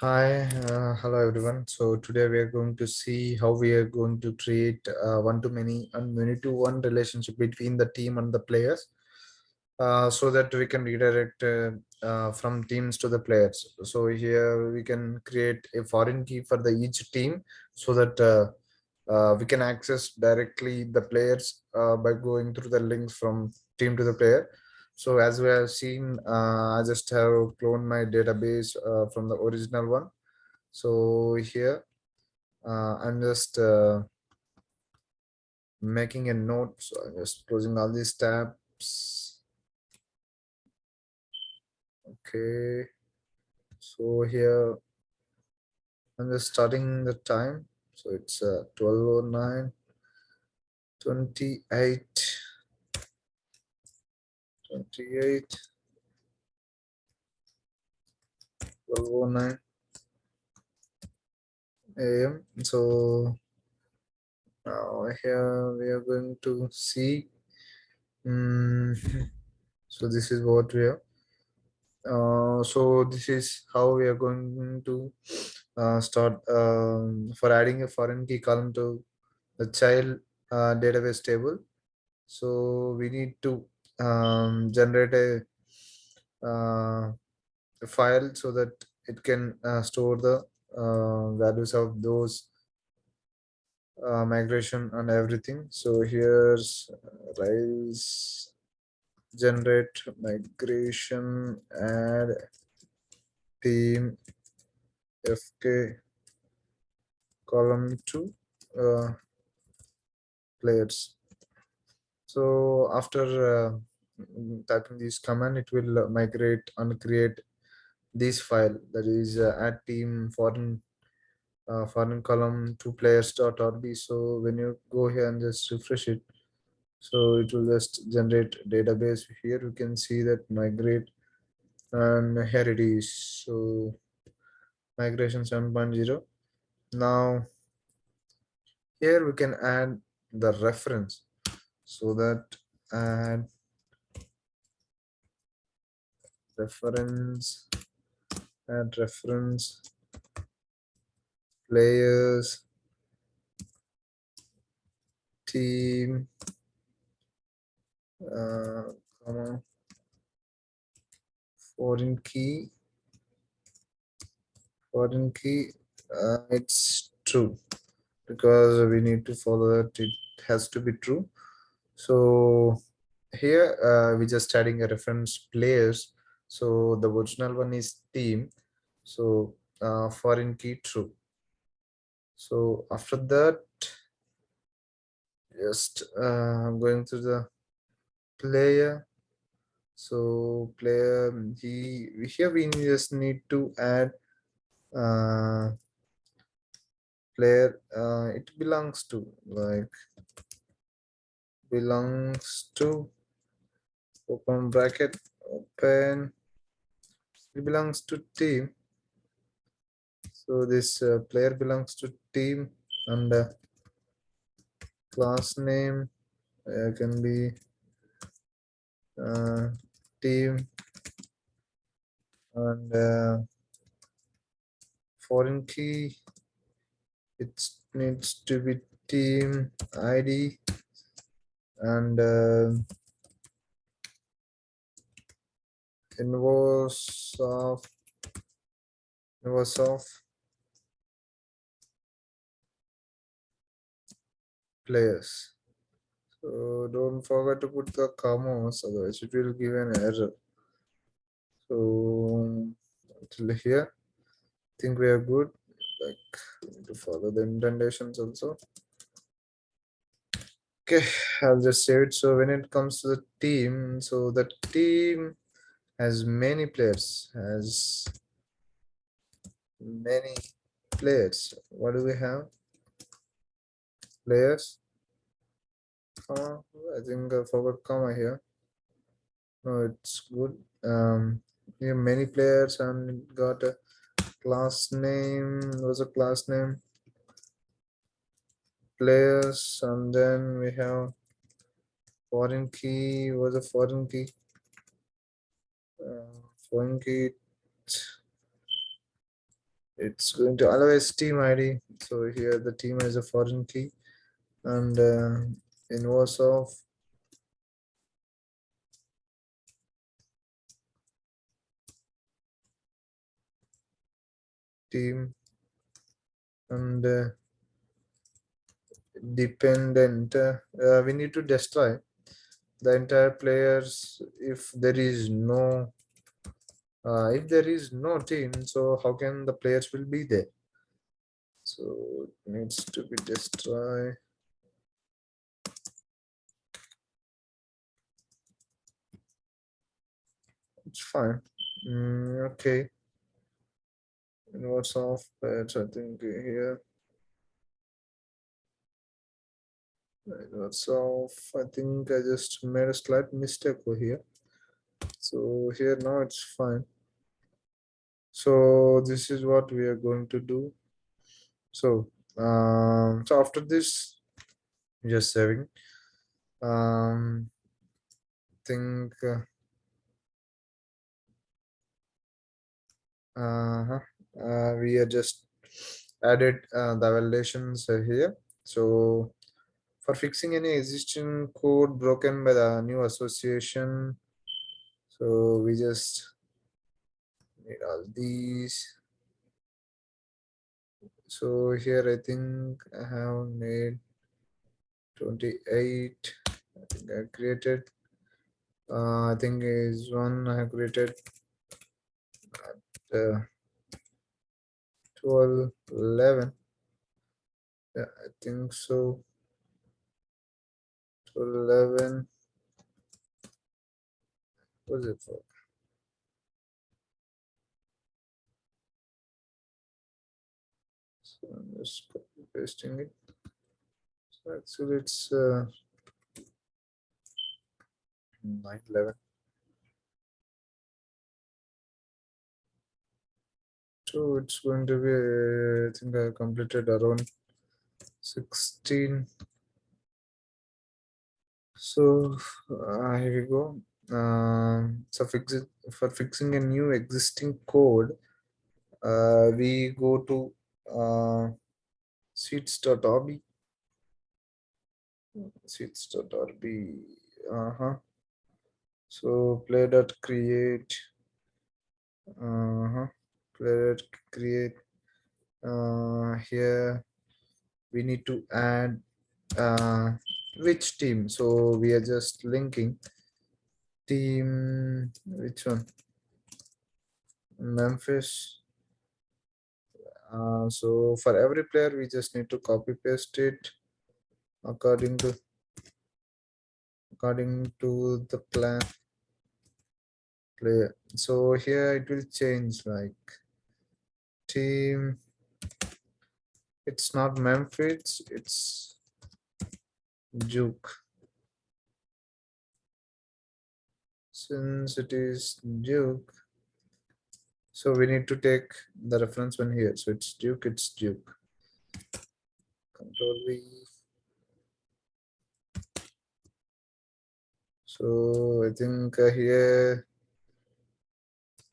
Hi, hello everyone. So today we are going to see how we are going to create one-to-many and many-to-one relationship between the team and the players, so that we can redirect from teams to the players. So here we can create a foreign key for the each team, so that we can access directly the players by going through the links from team to the player. So as we have seen, I just have cloned my database from the original one. So here I'm just making a note. So I'm just closing all these tabs. Okay. So here I'm just starting the time. So it's 12:09, 28, 28, 12:09 a.m. So now here we are going to see. mm, so this is what we have. So this is how we are going to start for adding a foreign key column to the child database table. So we need to generate a file so that it can store the values of those migration and everything. So here's rise generate migration add team fk column to uh, players. So after typing this command, it will migrate and create this file, that is add team foreign column to players.rb. So when you go here and just refresh it, so it will just generate database. Here you can see that migrate, and here it is. So migration 7.0. Now here we can add the reference, so that add reference add reference players team comma foreign key it's true, because we need to follow that. It has to be true. So here we just adding a reference players. So the original one is team. So foreign key true. So after that, just going to the player. So player, he here we just need to add uh, player. It belongs to, like, belongs to, open bracket, open, it belongs to team. So this player belongs to team, and class name can be uh, team, and foreign key, it needs to be team id, and invoice of players. So don't forget to put the commas, otherwise it will give an error. So until here, I think we are good. Like, we need to follow the indentations also. Okay, I'll just save it. So when it comes to the team, so the team has many players, has many players. What do we have? Players. Comma. I think I forgot comma here. No, it's good. We have many players, and it got a class name. Was a class name players, and then we have foreign key. Was a foreign key. Foreign key. it's going to allow as team id. So here the team has a foreign key, and inverse of team, and dependent, we need to destroy the entire players if there is no team. So how can the players will be there? So it needs to be destroy. It's fine. Okay. Inverse of pairs, I think here. Inverse of, I think I just made a slight mistake over here. So here now it's fine. So this is what we are going to do. So so after this, just saving. Think we are just added the validations here. So for fixing any existing code broken by the new association, so we just need all these. So here I think I have made 28. I think I created. I think is one I have created uh, 12, 11. Yeah, I think so. 12, 11. What's it for? So I'm just copy pasting it. So actually it's 9, 11. So it's going to be, I think I completed around 16. So here we go. So for fixing a new existing code, we go to seats.rb. Seats.rb. Uh-huh. So play.create. Uh-huh. Play.create. Here we need to add which team. So we are just linking team, which one? Memphis. So for every player we just need to copy paste it according to the plan player. So here it will change like team. It's not Memphis, it's Duke. Since it is Duke, so we need to take the reference one here. So it's Duke, it's Duke. Control V. So I think here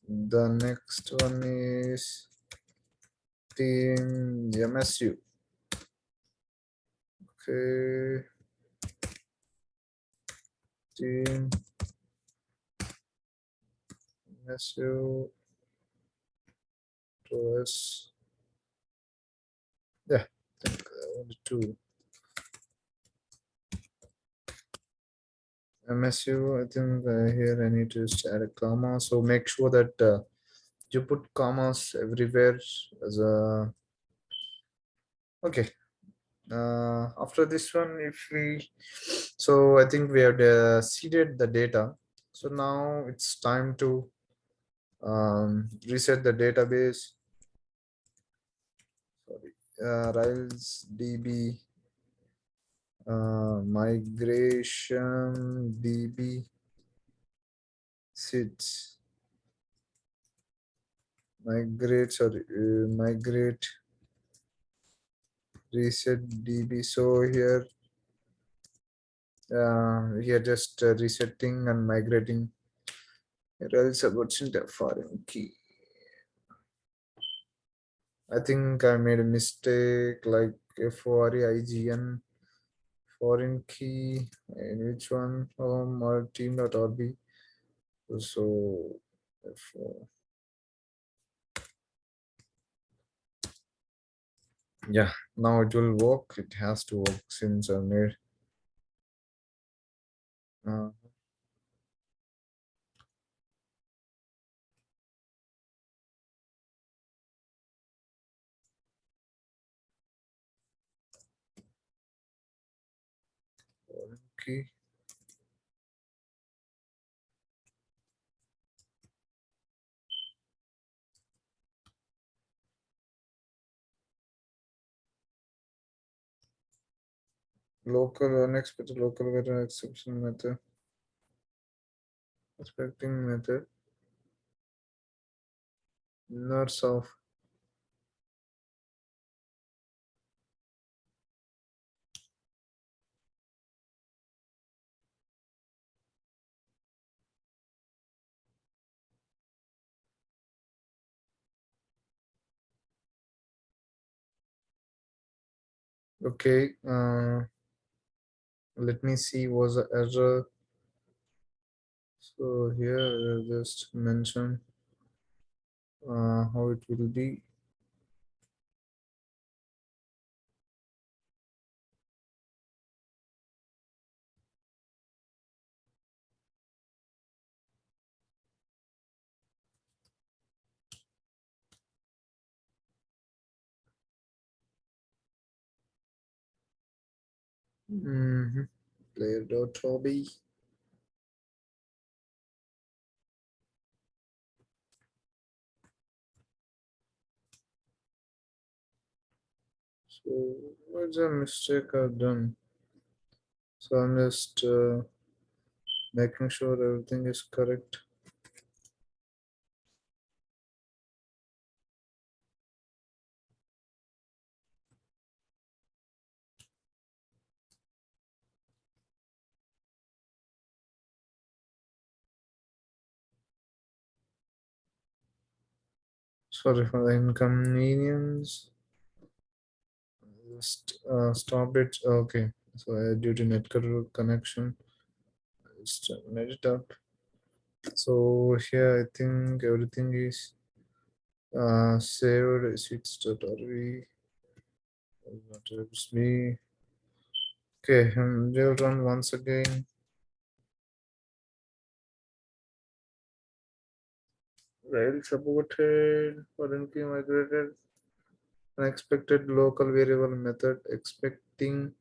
the next one is team MSU. Okay. Team MSU to us. Yeah, I think I wanted to MSU. I think here I need to just add a comma. So make sure that you put commas everywhere as a okay. After this one, if we so I think we have seeded the data. So now it's time to reset the database. Sorry, Rails DB migration DB sits migrate, sorry, migrate reset DB. So here just resetting and migrating Rails about foreign key. I think I made a mistake like foreign foreign key in which one home or team.rb. So if, yeah, now it will work. It has to work since I made uh, foreign key. Local unexpected local variable exception method. Expecting method. Not of. Okay. Let me see was the error. So here just mention how it will be. Mm-hmm. Player.hobby. So what's a mistake I've done? So I'm just making sure everything is correct. Sorry for the inconvenience. Just stop it. Okay. So due to connection, just made it up. So here I think everything is saved. Sheets.rv. What helps me? Okay, they'll run once again. Rail supported, currently migrated, unexpected local variable method, expecting,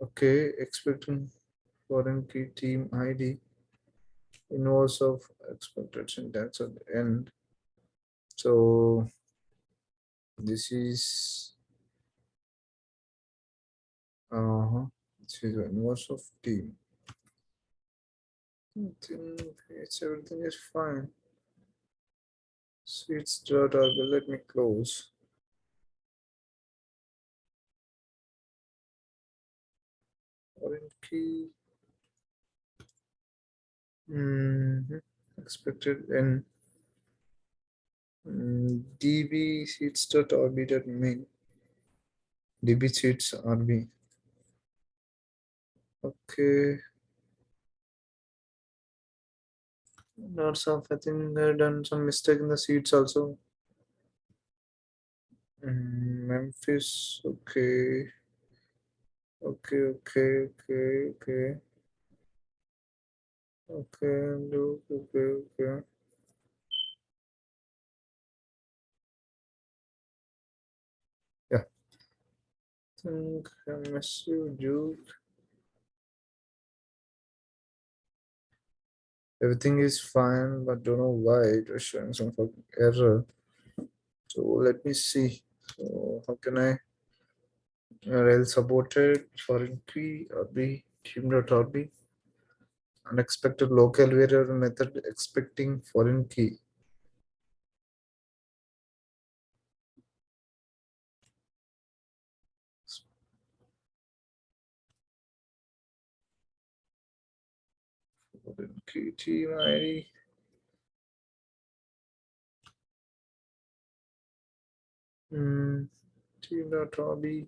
okay, expecting foreign key team ID, inverse of expected syntax at the end. So this is, this is the inverse of team. I think it's everything is fine. Seats dot will let me close. Foreign key. Expected in db seats.rb dot main db seats rb. Okay, lots of I think I done some mistake in the seats also. Memphis. Okay, okay. Okay, okay. Yeah, think I miss you, dude. Everything is fine, but don't know why it was showing some fucking error. So let me see. So how can I rail supported foreign key rb team.rb unexpected local variable method expecting foreign key. Foreign key team ID. Hmm. Team dot hobby.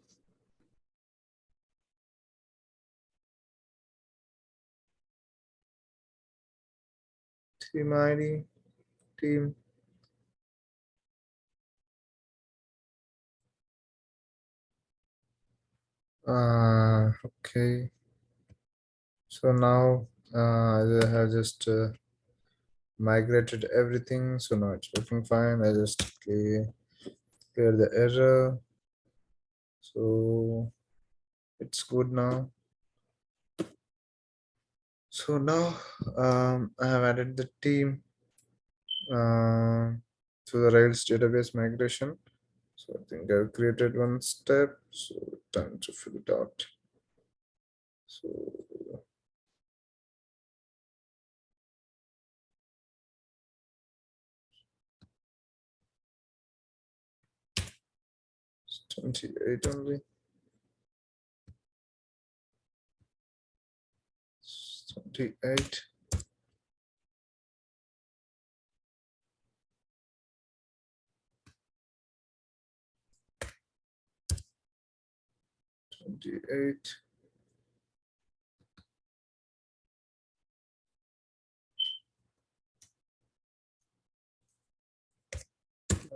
Team ID. Team. Okay. So now I have just migrated everything. So now it's working fine. I just clear the error. So it's good now. So now I have added the team uh, to the Rails database migration. So I think I've created one step. So time to fill it out. So it's 28 only. It's 28. 28.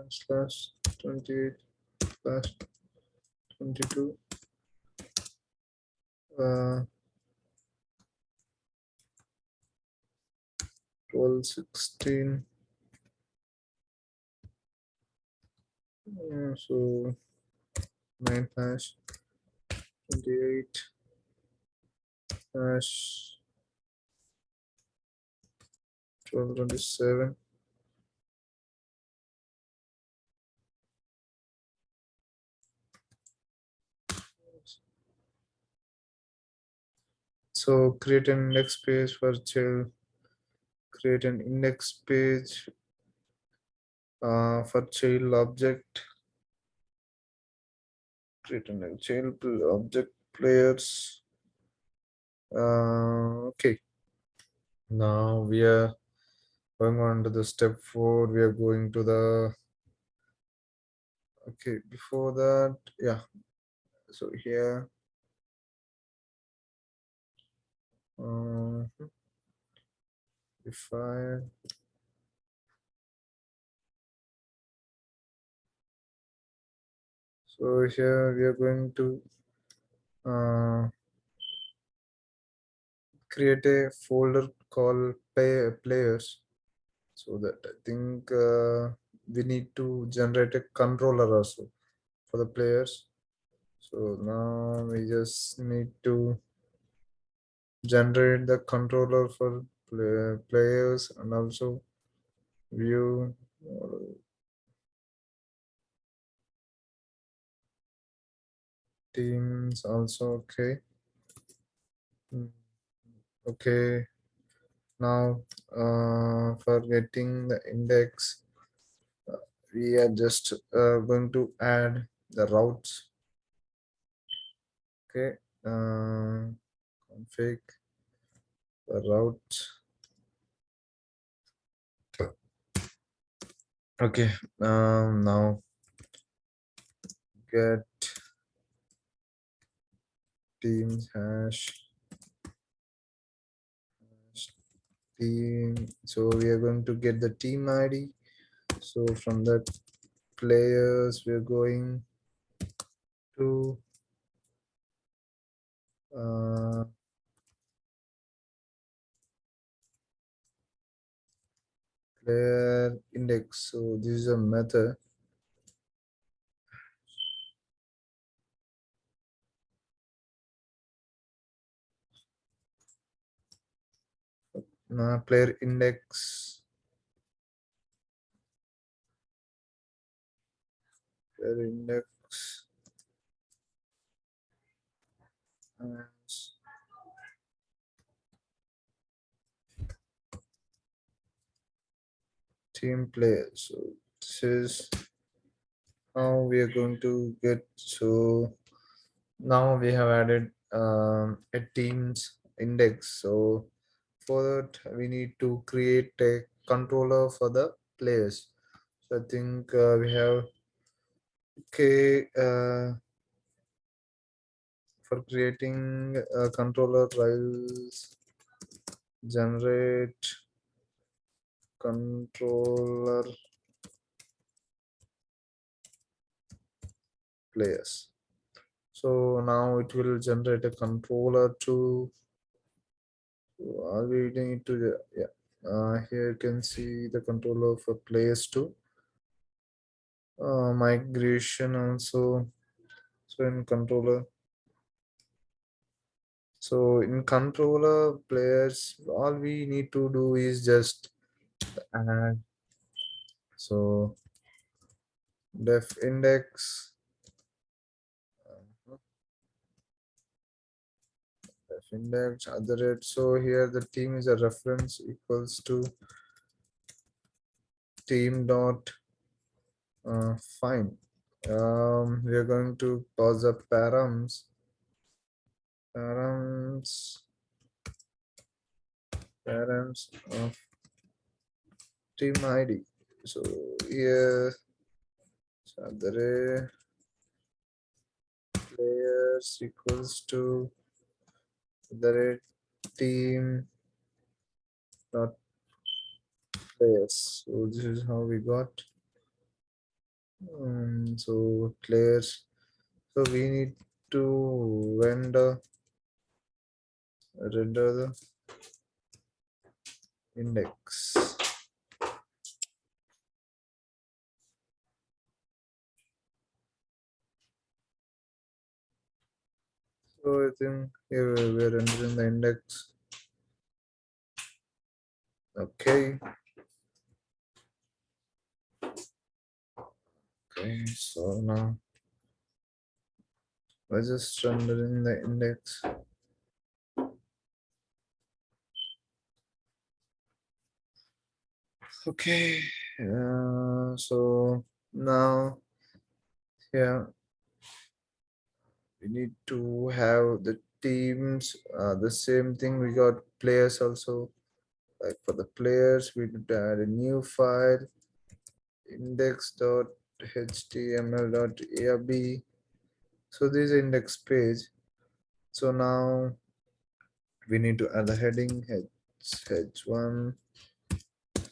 Slash 28 slash 22. 12 16. So 9 hash 28 hash 12 27. So create an index page for child. Create an index page for child object. Create an child object players. Okay. Now we are going on to the step 4. We are going to the okay. Before that, yeah. So here, uh, if I so here we are going to uh, create a folder called players. So that I think we need to generate a controller also for the players. So now we just need to generate the controller for players and also view teams also. Okay. Mm, okay. Now for getting the index, uh, we are just going to add the routes. Okay. Config the route. Okay. Now get teams hash team. So we are going to get the team ID. So from that players, we are going to uh, player index. So this is a method. Player index. Player index. And team players. So this is how we are going to get. So now we have added a team's index. So for that we need to create a controller for the players. So I think we have Okay, for creating a controller files, generate controller players. So now it will generate a controller to all we need to the yeah. Here you can see the controller for players too. Migration also. So in controller. So in controller players, all we need to do is just add. So def index, def index other rate. So here the team is a reference equals to team dot fine. We are going to pass the params params of team ID. So here the players equals to the team dot players. So this is how we got. So players. So we need to render the index. So I think here we are rendering the index. Okay. Okay. So now we're just rendering the index. Okay. So now yeah, we need to have the teams. The same thing. We got players also. Like for the players, we need to add a new file index.html.ab. So this is index page. So now we need to add the heading h1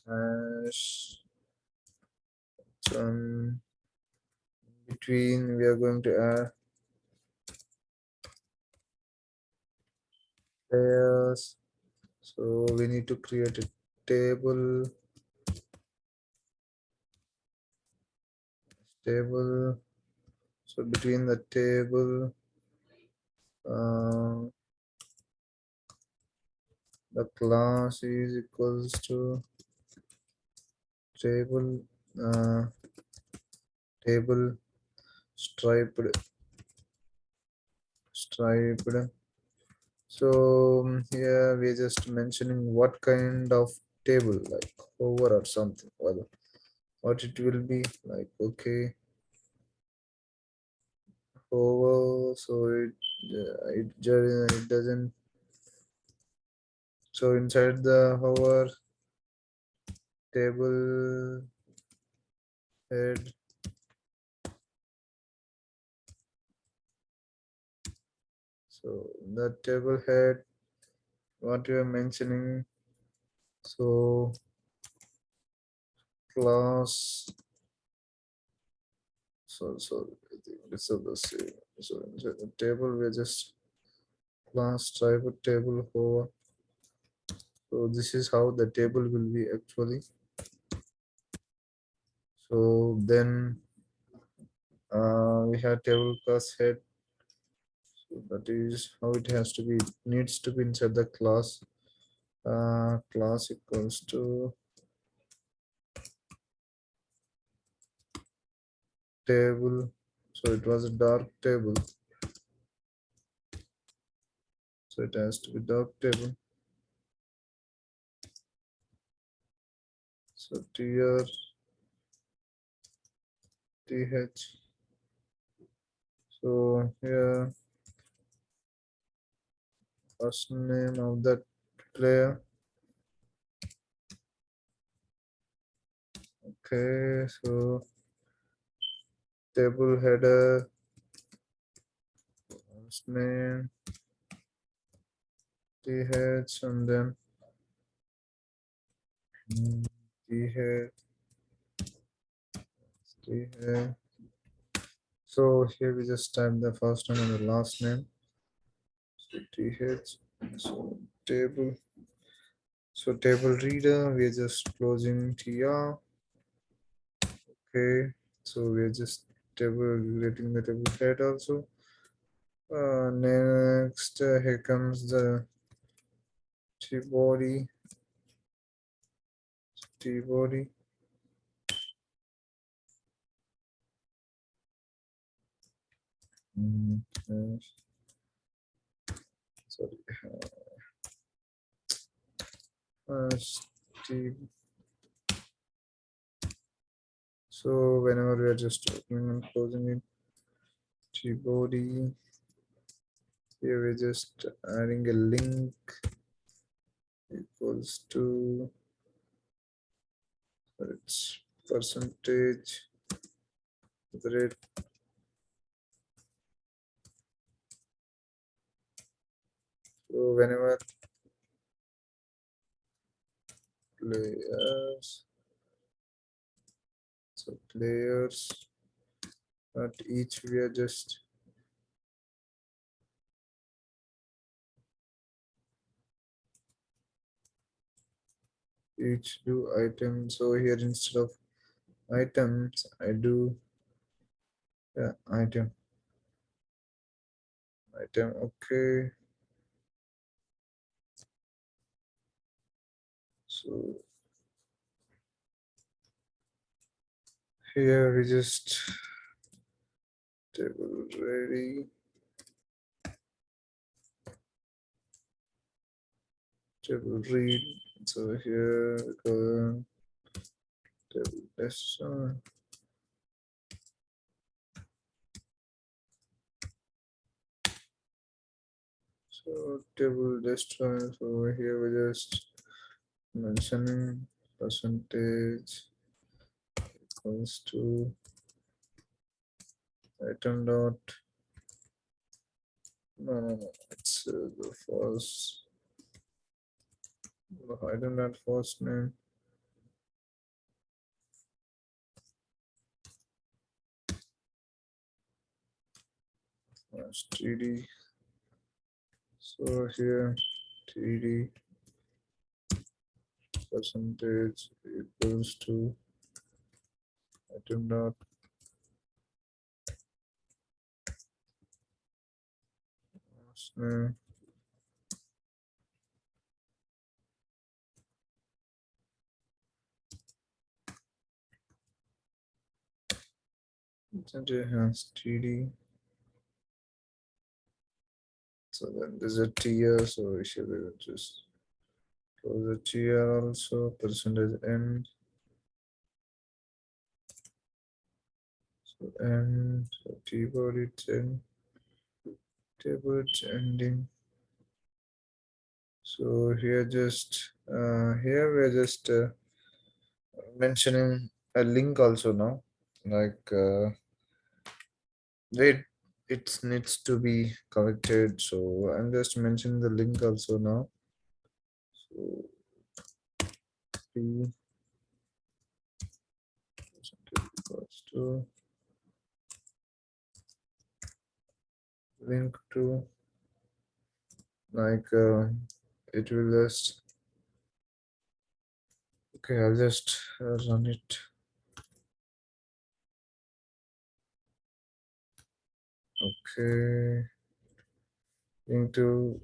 hash h1 between we are going to add players. So we need to create a table. So between the table, uh, the class is equals to table uh, table striped. So here we're just mentioning what kind of table, like hover or something, what it will be like. Okay, hover. So it doesn't. So inside the hover table head. So the table head, what you are mentioning. So class. So I think this is the same. So inside the table we just class type of table hover. So this is how the table will be actually. So then we have table class head. So that is how it has to be. It needs to be inside the class. Class equals to table. So it was a dark table. So it has to be dark table. So tr th. So here first name of that player. Okay, so table header, last name, th, and then th, th. So here we just type the first name and the last name. So th. So table. So table reader, we're just closing tr. Okay. So we're just table letting the table head also. Next, here comes the T body. T body. Yes. Sorry. T. So whenever we are just opening and closing it, T body. Here we're just adding a link equals to its percentage the rate. So whenever players, so players at each we are just each do item. So here instead of items, I do item. Okay. So here we just table ready, table read. So here we go table test. So table destroy. So here we just mentioning percentage equals to item dot. No. It's the first item dot first name. TD. So here TD percentage equals to item dot first name. And it has TD. So then there's a tier, so we should just close the tier also, percentage end. So end, so keyboard it's end, table it's ending. So here just here we're just mentioning a link also now, like wait, it needs to be corrected. So I'm just mentioning the link also now. So p equals to link to, like it will just okay. I'll just run it. Okay, link to.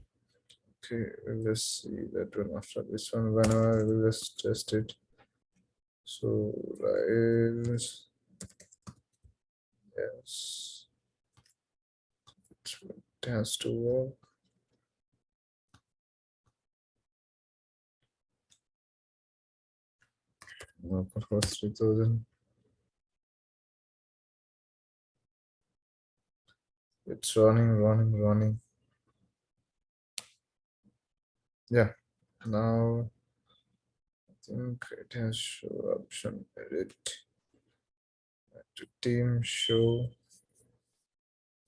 Okay, let's see that one after this one. Whenever we'll just test it. So rise, yes, it has to work. For 3000. It's running. Yeah, now I think it has show option edit. to team show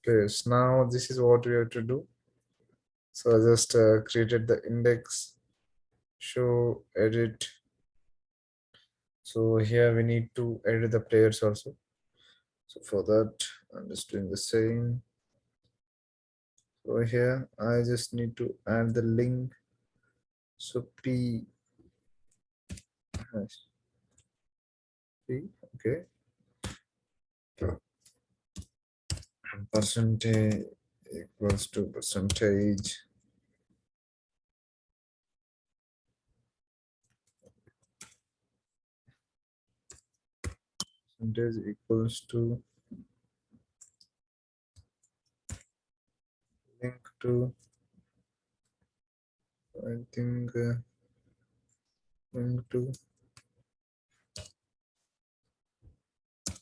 players. Now this is what we have to do. So I just created the index, show, edit. So here we need to edit the players also. So for that, I'm just doing the same. So here I just need to add the link. So okay. Percentage equals to percentage. Percentage equals to link to, I think, link to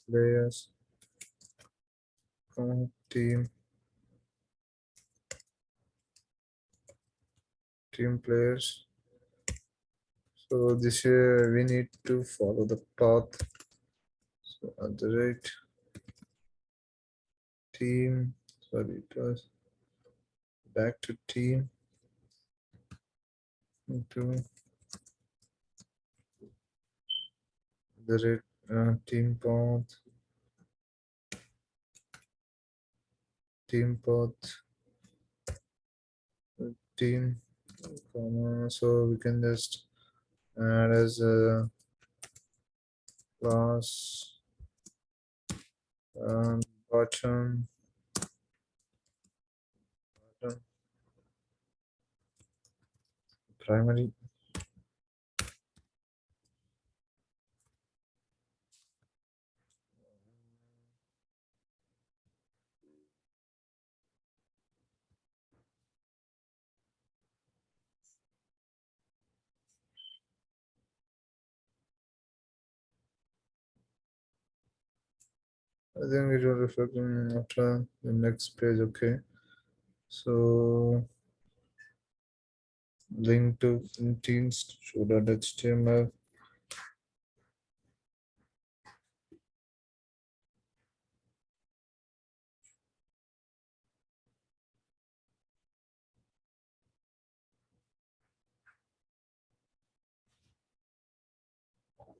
players, team players. So this here we need to follow the path. So at the rate team, sorry, it was back to team into the rate team path, team, comma. So we can just add as a class bottom, bottom primary. I think it will reflect after the next page. Okay. So link to teams show.html.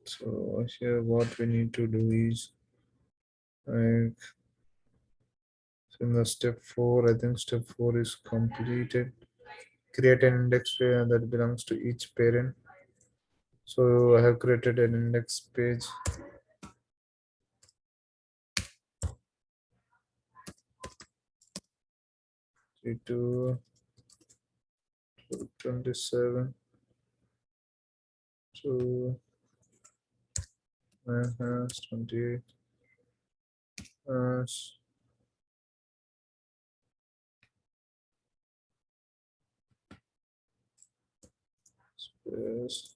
So here what we need to do is like in the step 4, I think step 4 is completed. Create an index page that belongs to each parent. So I have created an index page. To 27 to has 28 has space.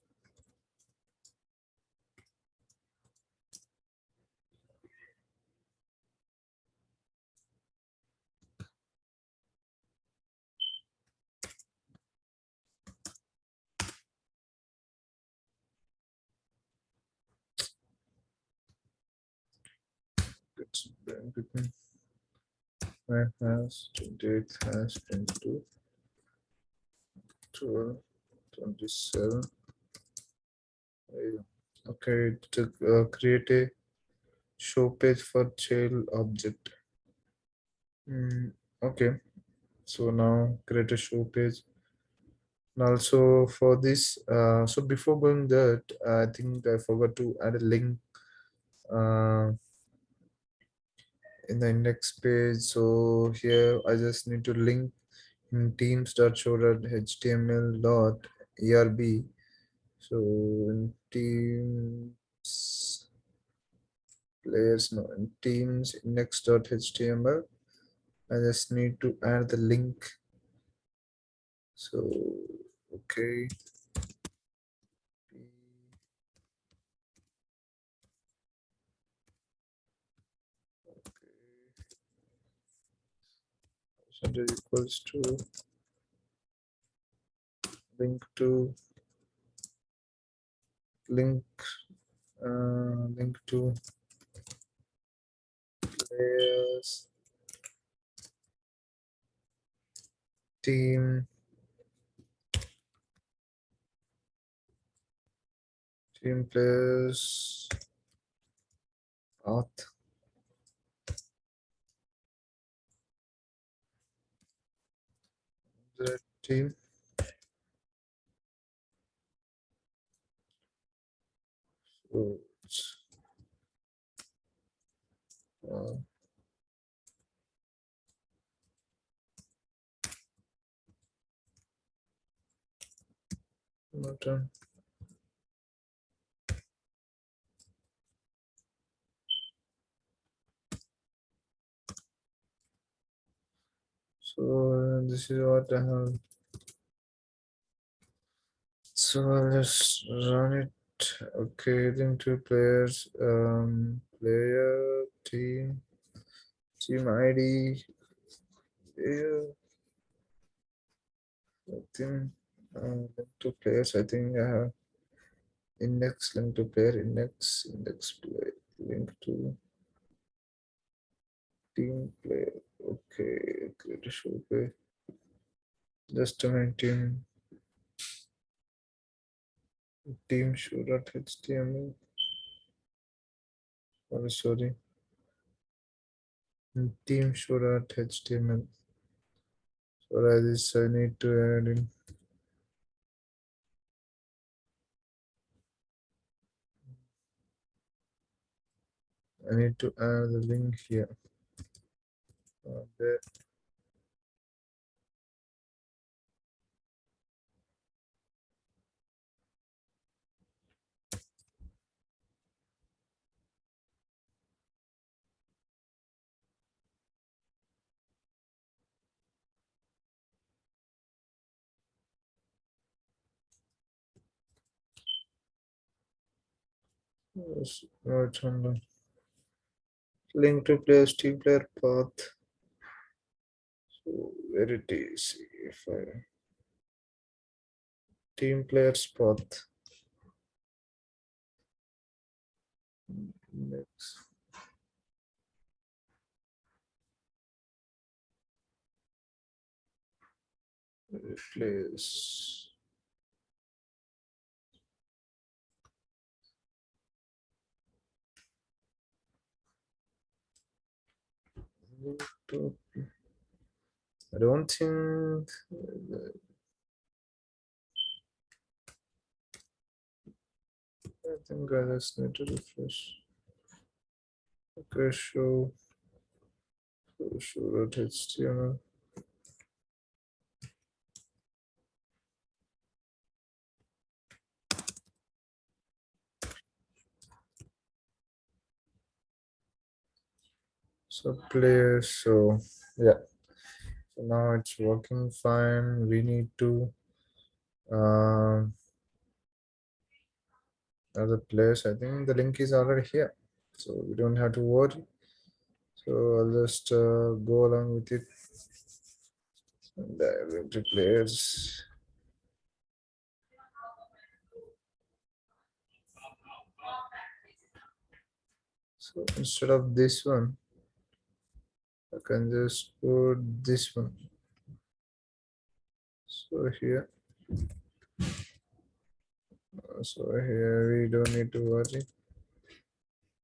It's between has 28 has 22 12 27. Okay, to create a show page for child object. Okay, so now create a show page. And also for this, so before going that, I think I forgot to add a link uh, in the index page. So here I just need to link in teams.show.html.erb. So in teams players, no, in teams index.html, I just need to add the link. So okay, percentage equals to link to link link to players, team, team players, path, the team. So it's, uh, not, so this is what I have. So let's run it. Okay, then two players, player, team ID, player, I think, two players. I think I have index link to player, index play, link to team player. Okay, create a show play. Just a minute, team show.html. Oh, sorry, team show.html. So I need to add in. I need to add the link here. There. Yes, right on the link to players, team player path. So where it is, if I team players path. Next replace. Link to, I don't think. I think I just need to refresh. Okay, show.html. So players. So yeah. So now it's working fine. We need to other players. I think the link is already here, so we don't have to worry. So I'll just go along with it. And I will to players. So instead of this one, I can just put this one. So here, we don't need to worry.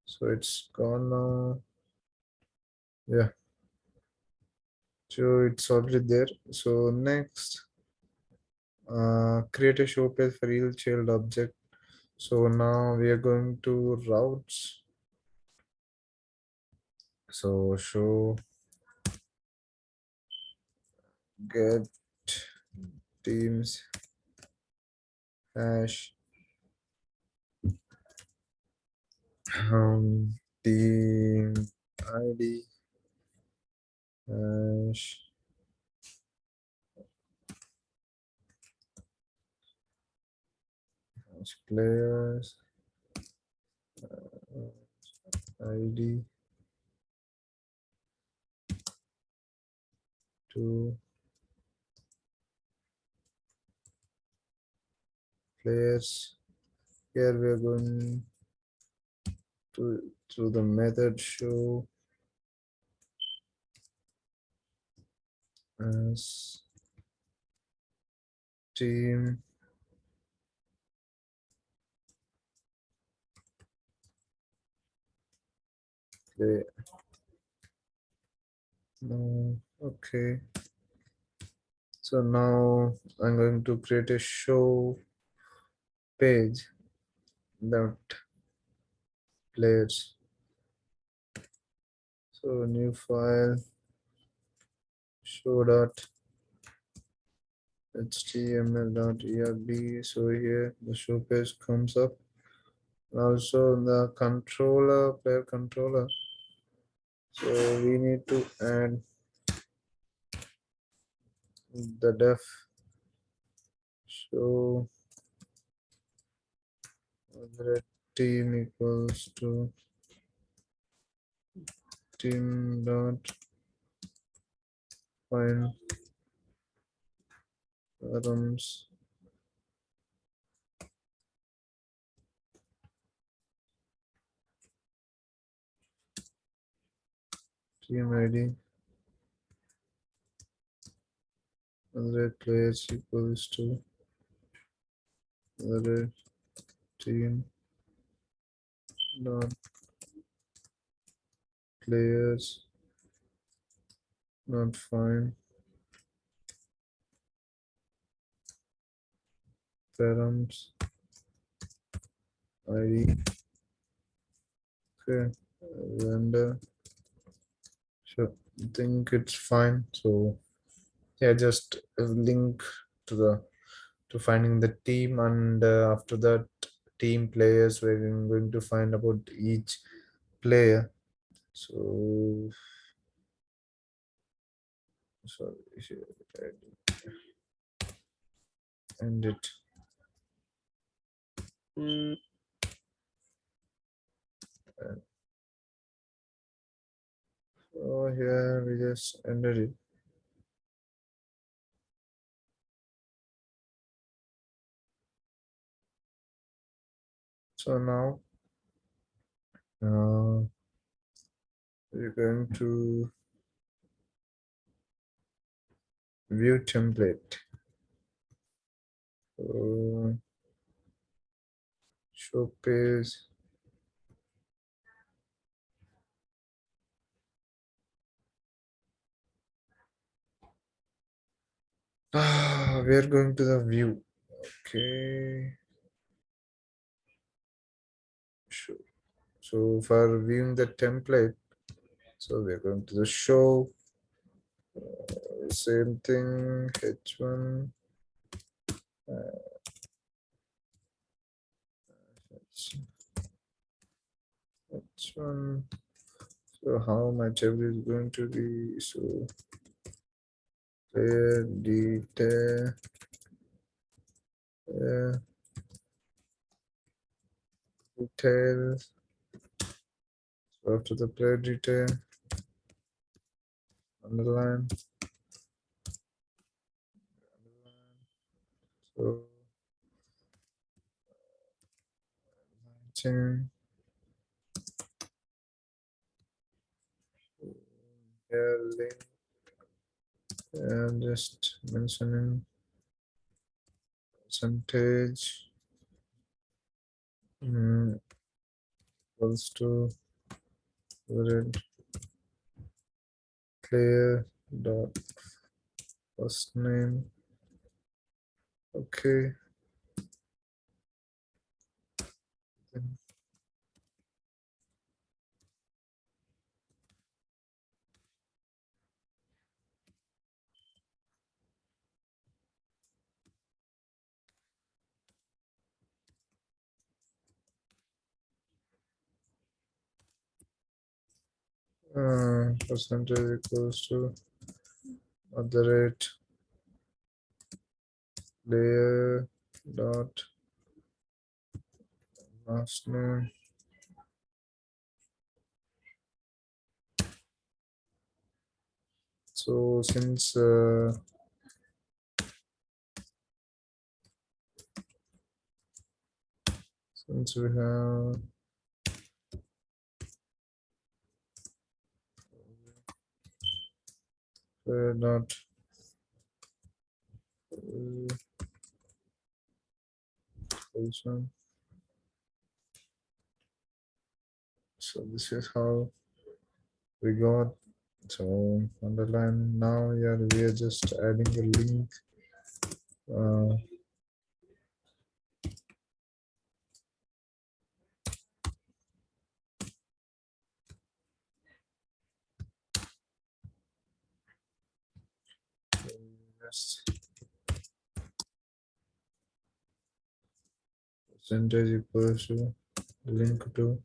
So it's gone now. Yeah. So it's already there. So next, create a show page for real child object. So now we are going to routes. So show get teams hash team ID hash players ID to players. Here we are going to the method show as team play. No, okay. So now I'm going to create a show page that players. So new file show dot html.erb. So here the show page comes up. Also the controller, player controller. So we need to add the def show the team equals to team dot find items team id other players equals to other team dot players not find params id. Okay, render. Sure, I think it's fine. So yeah, just a link to the to finding the team, and after that team players, we're going to find about each player. So sorry, here, end it. And so here we just ended it. So now we're going to view template. So show page. We are going to the view. Okay. Sure. So for viewing the template, so we're going to the show. Same thing. H1. H1. So how my table is going to be? So player detail. Details. So after the player detail, underline. So change here link and just mentioning percentage equals to red player dot first name. Okay. Percentage equals to other rate layer dot last name. So since we have dot Position. So this is how we got. So underline now. Yeah, we are just adding a link. Uh, yes, percentage equals to link to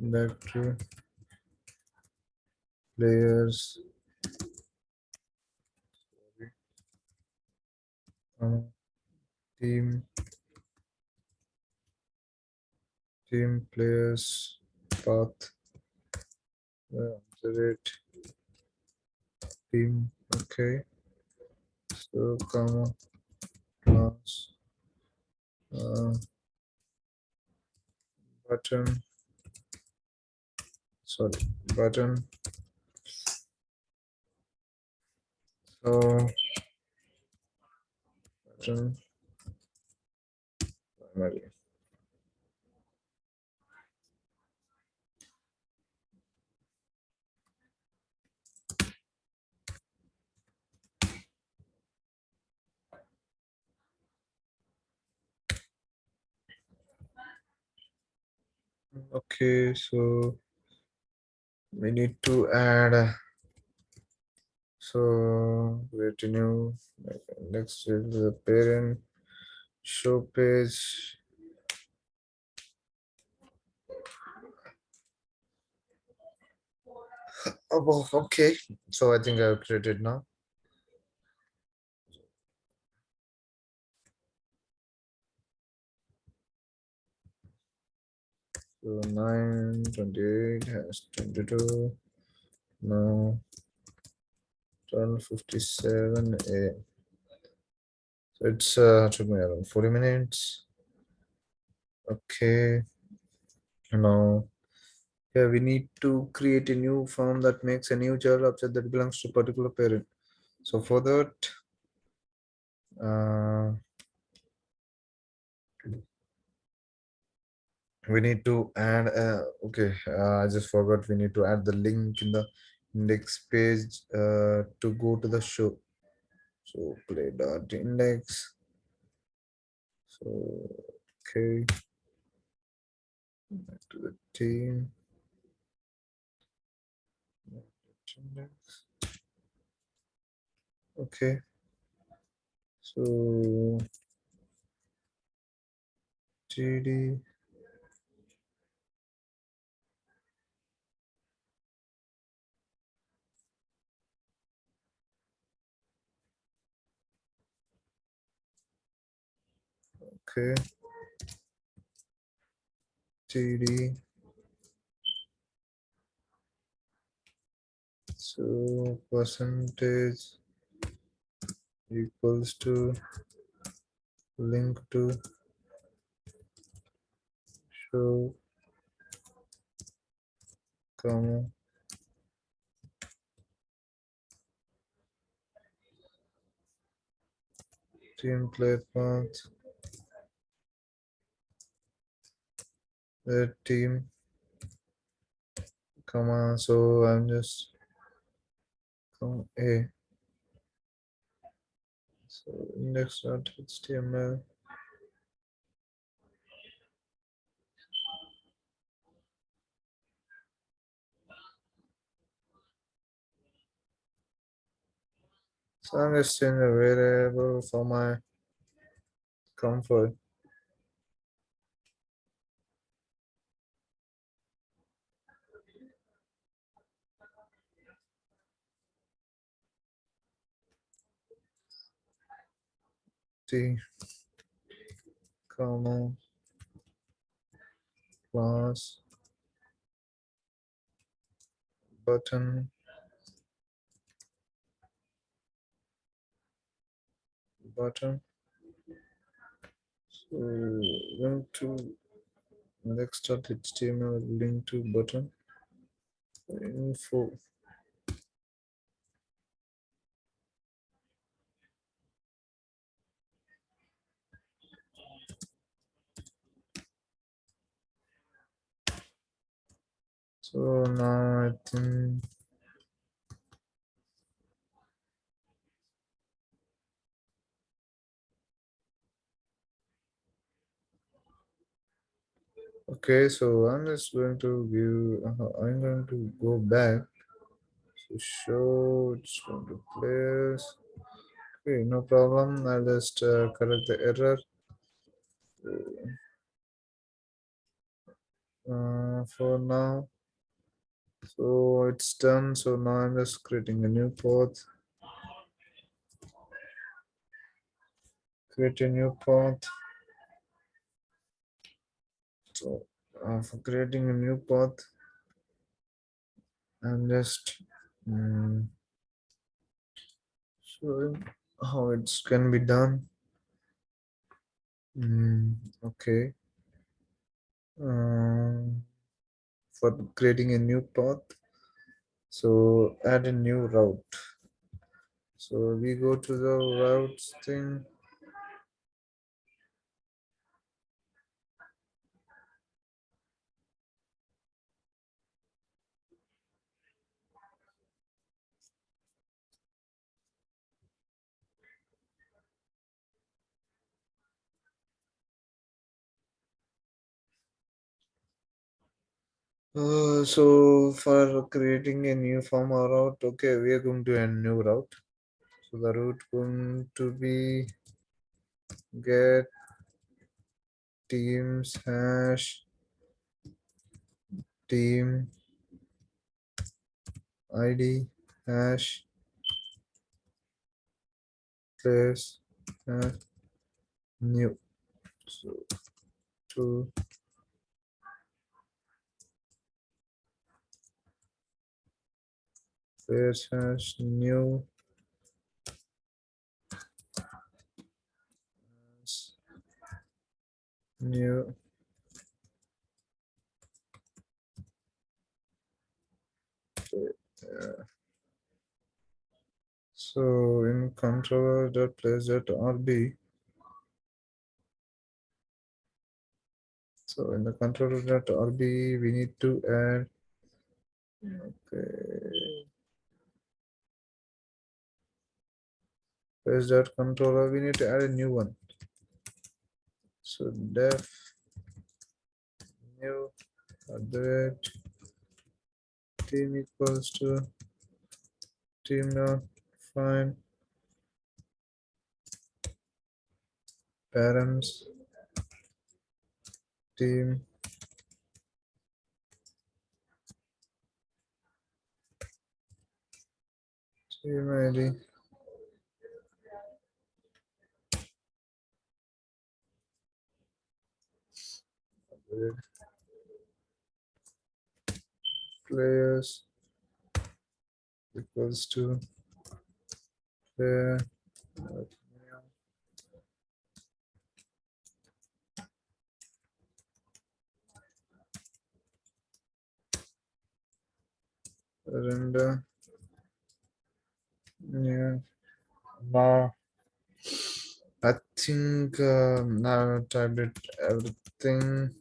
back to players. Team players path. Rate team. Okay. So comma class button. Sorry, button. So button primary. Okay, so we need to add. So retinue. Next is the parent show page. Oh, okay. So I think I've created now. So 9:28 has 22. Now 12:57 a.m. So it's took me around 40 minutes. Okay. Now yeah, we need to create a new form that makes a new child object that belongs to particular parent. So for that, uh, we need to add okay, I just forgot we need to add the link in the index page to go to the show. So play dot index. So okay, back to the team index. Okay, so gd. Okay, gd. So percentage equals to link to show comma team play path the team comma. So I'm just comma a. So index.html. So I'm just changing a variable for my comfort. T comma class button button. So going to index.html link to button info. So now I think okay. So I'm just going to give. I'm going to go back to show. It's going to players. Okay, no problem. I'll just correct the error. For now. So it's done. So now I'm just creating a new path. Create a new path. So for creating a new path, I'm just showing how it can be done. Okay. Um, for creating a new path, so add a new route. So we go to the routes thing. So for creating a new form or route, okay, we are going to a new route. So the route going to be get teams hash team id hash place hash new. So to place hash new new. uh, so in controller dot place dot rb. So in the controller dot rb, we need to add. Okay. Place dot controller. We need to add a new one. So def new at the rate team equals to team dot find parents team team id players equals to player render new. Now I think now I typed it everything.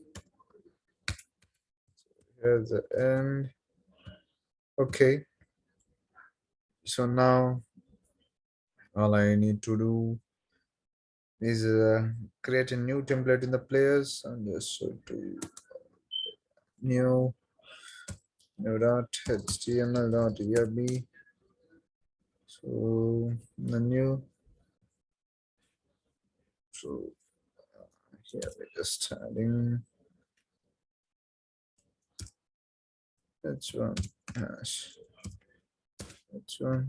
Here's the end. Okay, so now all I need to do is create a new template in the players and just show to new new dot html dot erb. So the new, so here we're just adding h1 hash h1.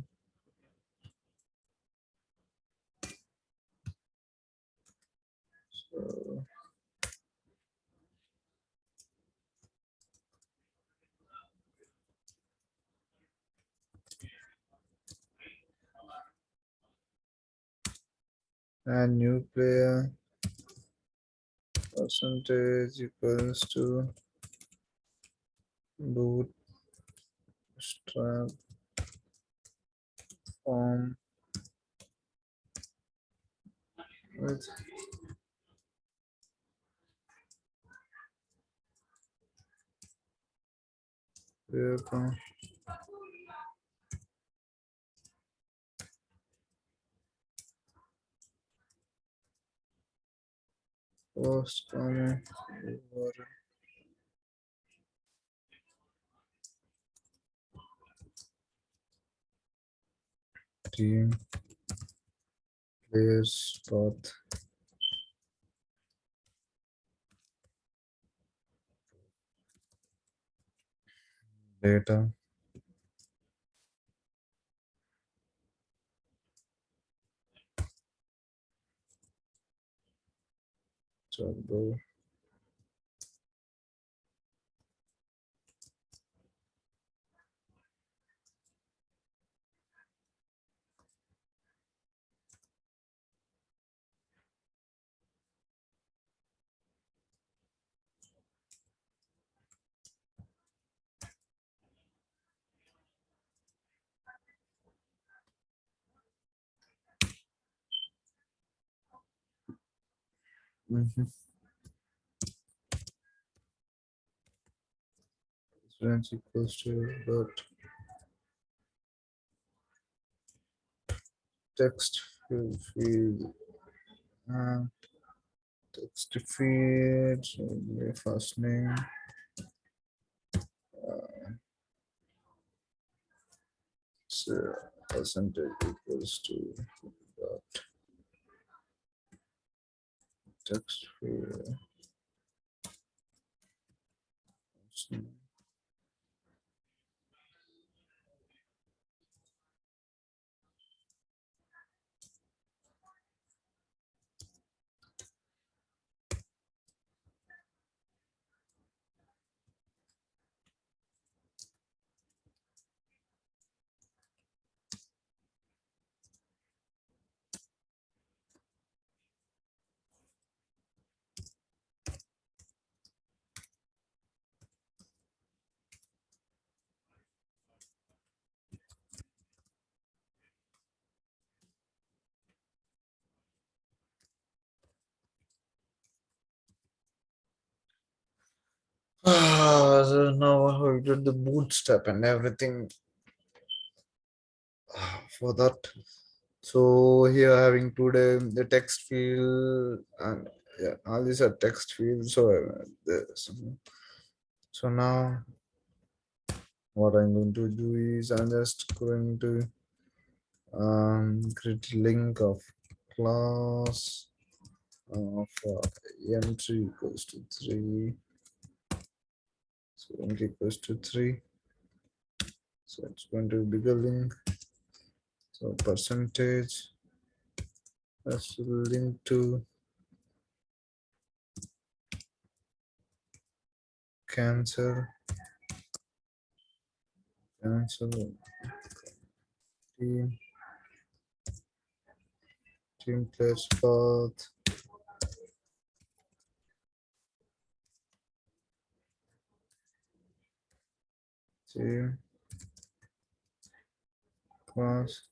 So add new player percentage equals to bootstrap form with vehicle post comma URL team players path data turbo. Mhm. Range equals to dot text field uh, text field so the first name so percentage equals to dot text field first name. So now we did the bootstrap and everything for that. So here having today the text field and yeah, all these are text fields. So so now what I'm going to do is I'm just going to create link of class of entry equals to 3. So entry equals to 3. So it's going to be bigger link. So percentage that's link to cancel team team players path team class.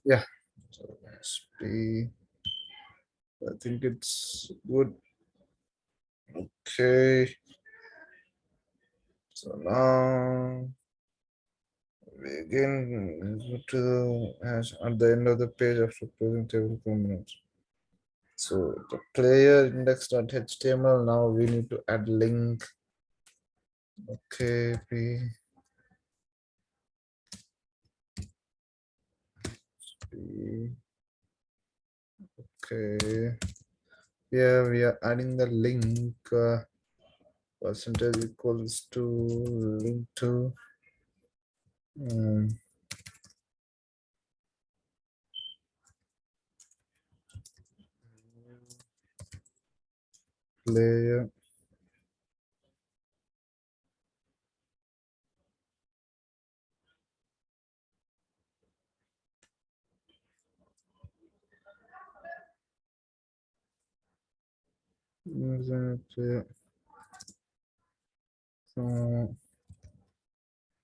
Yeah, so let's be. I think it's good. Okay, so now we again go to the hash at the end of the page after closing table components. So the player index.html. Now we need to add link. Okay, okay. Yeah, we are adding the link. Percentage equals to link to. Um, player player. So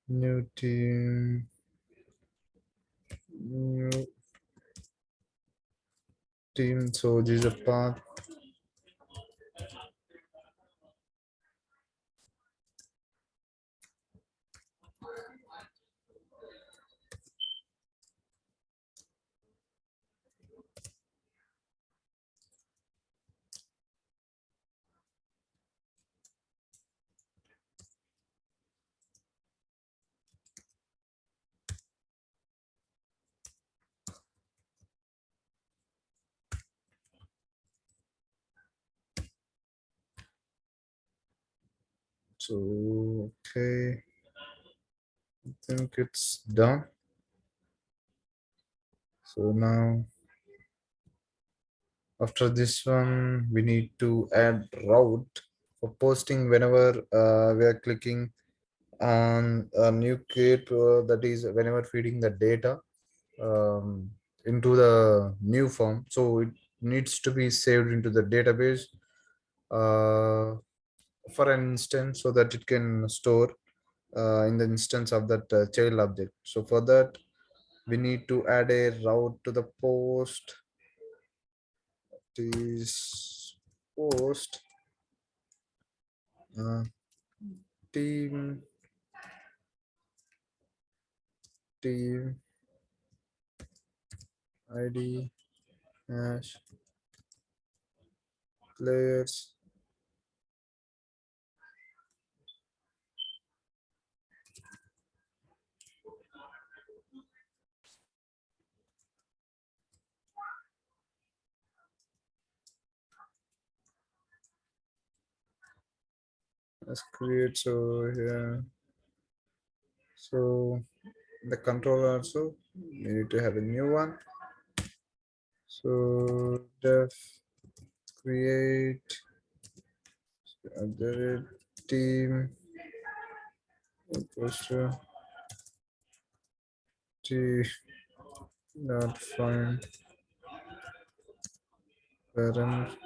new new team. So this is a path. So okay, I think it's done. So now after this one, we need to add route for posting whenever we are clicking on a new cape. That is whenever feeding the data um, into the new form. So it needs to be saved into the database uh, for an instance so that it can store in the instance of that child object. So for that, we need to add a route to the post. Is post uh, team team id hash players. Let's create. So here, so the controller also we need to have a new one. So def create the team poster t dot find parent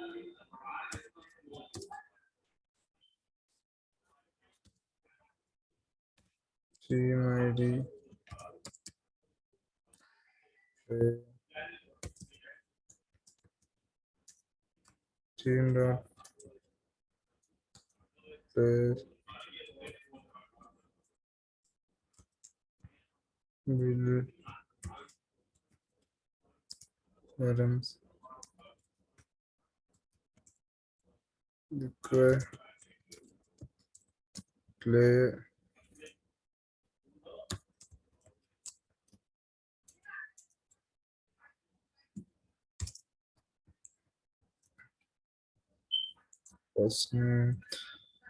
team id team dot player build parents require play first name.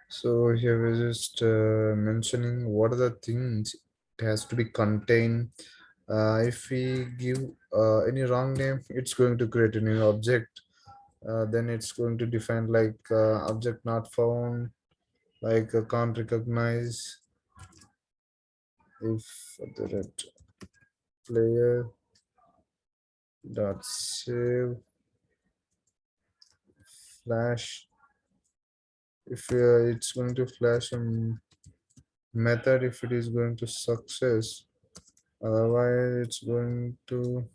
So here we're just mentioning what are the things it has to be contained. If we give any wrong name, it's going to create a new object. Then it's going to define like object not found, like can't recognize if the red player dot save flash. If it's going to flash a method, if it is going to success, otherwise it's going to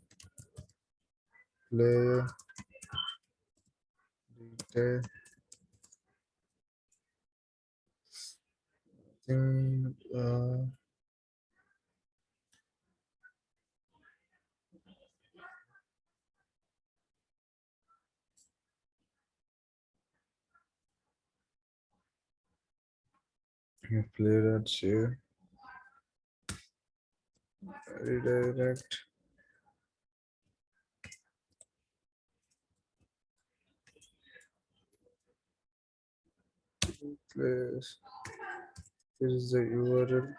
play detail thing. Play that share redirect place. This is the URL.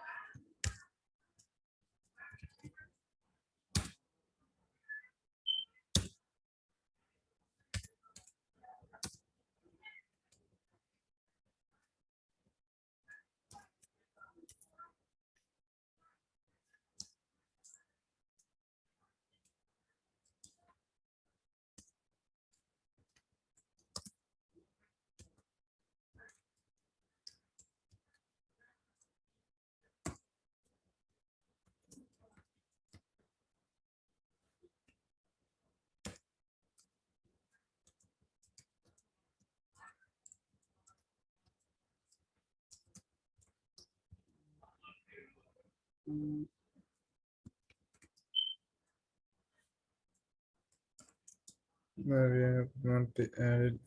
Maybe not be added.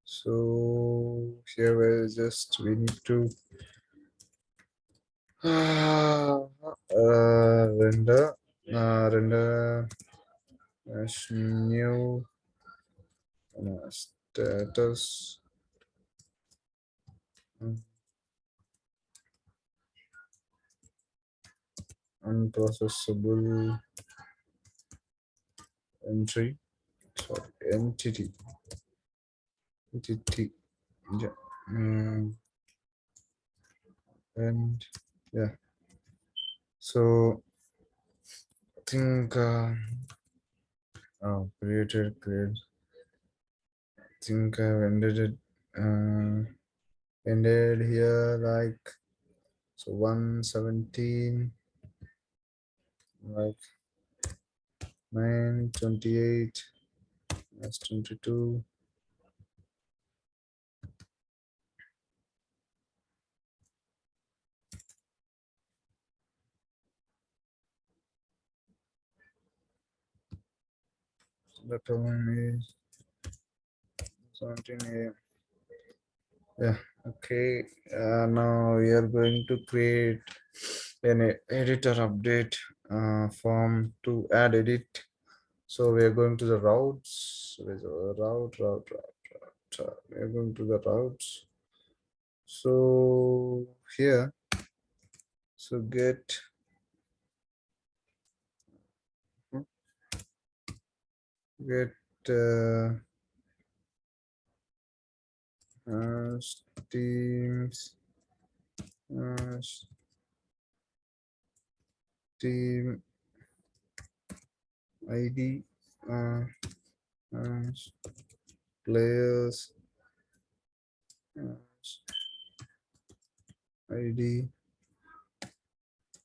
So here we need to render render as new status unprocessable entry, sorry, entity, yeah. And yeah, so I think create, think I've ended it, ended here like, so 117, like 928, that's 22. The time is 17 a.m. Yeah, okay. Now we are going to create an editor update form to add edit. So we are going to the routes. So there's a route. We are going to the routes. So here, so get uh, Steam's uh, Steam ID, uh, uh, players ID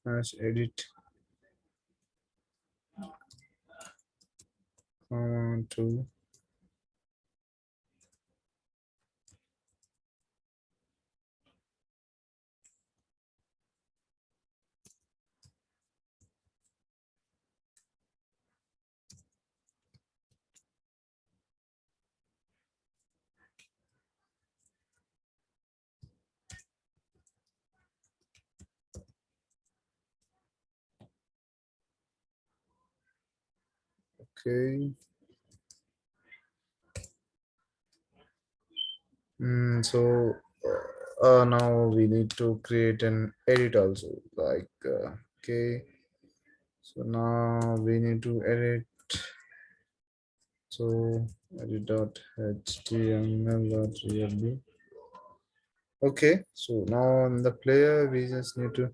as edit to. Okay. So now we need to create an edit also, like okay. So now we need to edit. So edit dot html dot realb. Okay. So now in the player we just need to.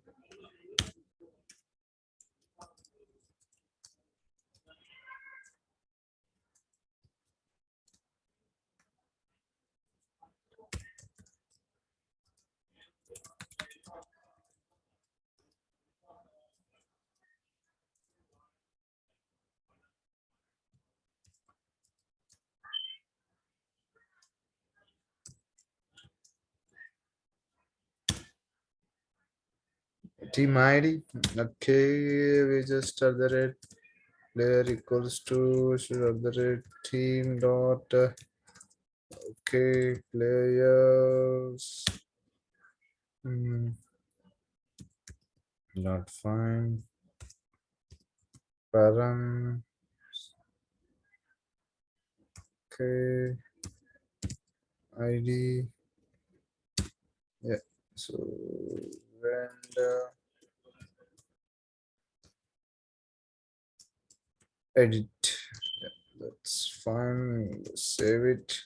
Team ID. Okay, we just start the red player equals to should have the red team dot okay players not fine param okay ID, yeah. So render edit, yeah, that's fine, save it.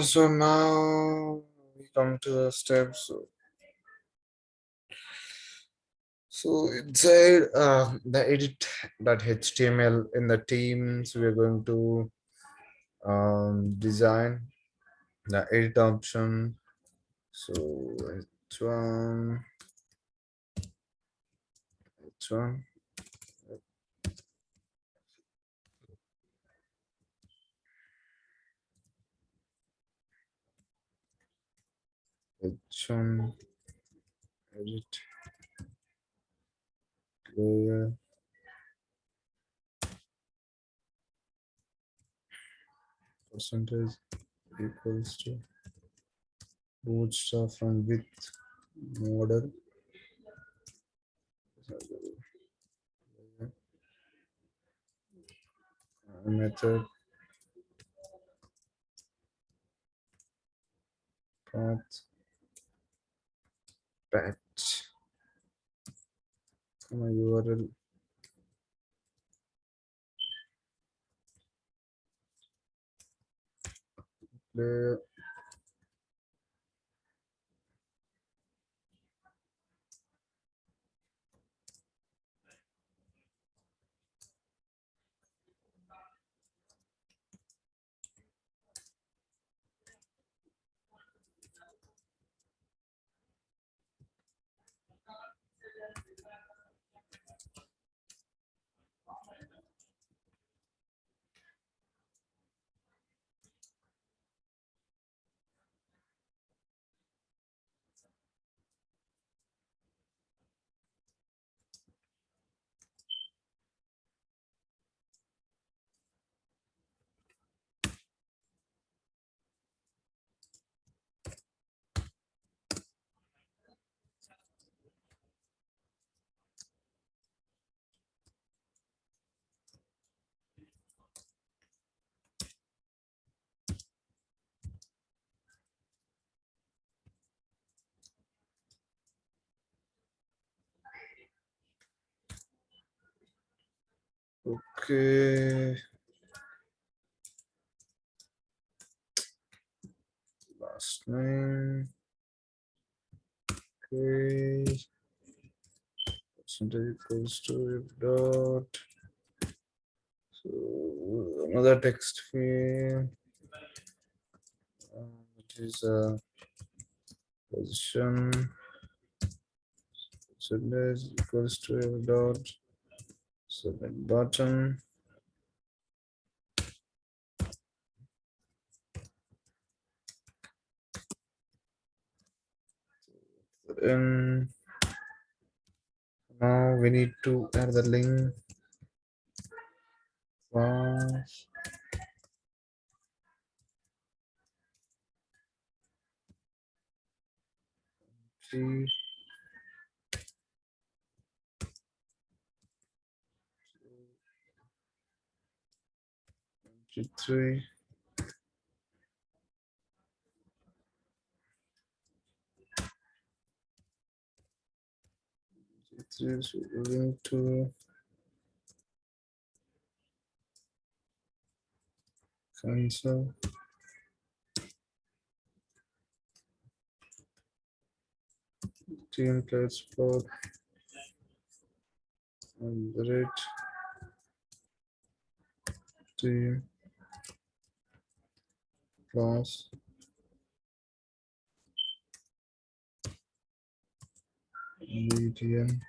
So now we come to the steps. So inside the edit.html in the teams, we're going to design the edit option. So h1, h1, H1 edit layer percentage equals to bootstrap from width model method path patch URL layer. Okay, last name. Okay, percentage equals to dot. So another text field, which is position percentage equals to dot submit button. And now we need to add the link. Slash 3 3 3 link to cancel template spot and the rate team class median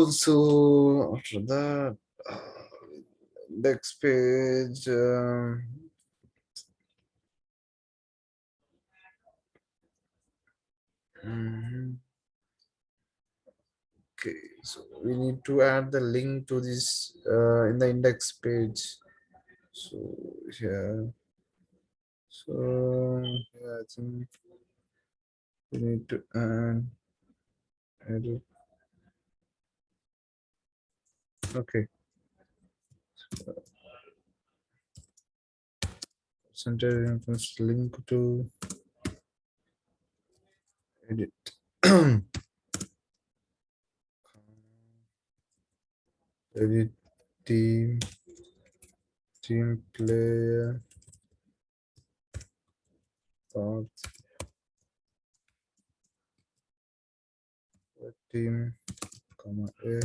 so after that next page mhm. Okay, so we need to add the link to this in the index page. So here, so yeah, I think we need to add edit. Okay, center reference link to edit. Edit team player path team comma a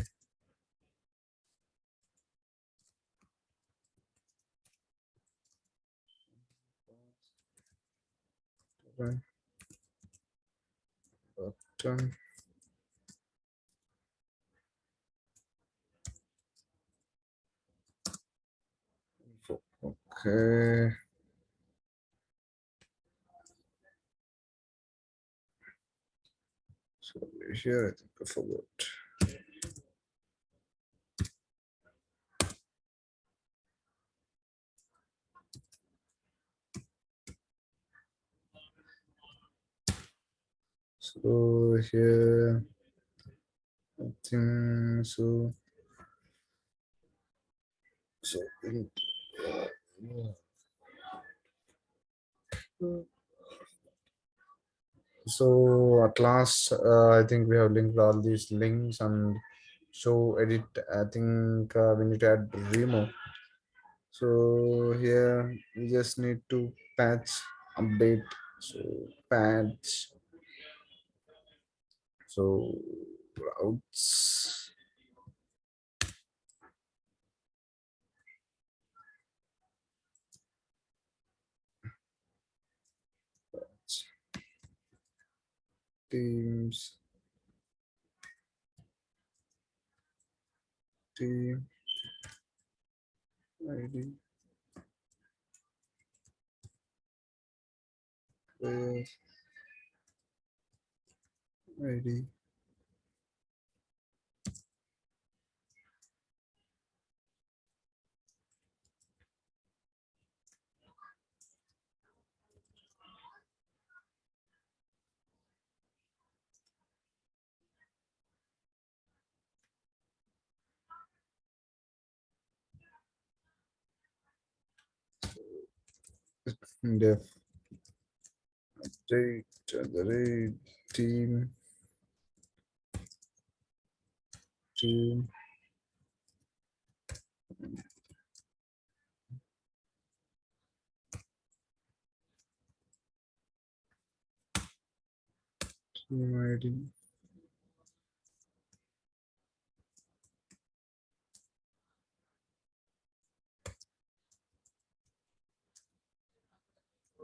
run Turn. Okay. So here I think I forgot. So here I think so. So so at last, I think we have linked all these links and show edit. I think we need to add remove. So here we just need to patch update. So patch. So routes. Teams. Team ID. Player ID. Def date the rate team team ID.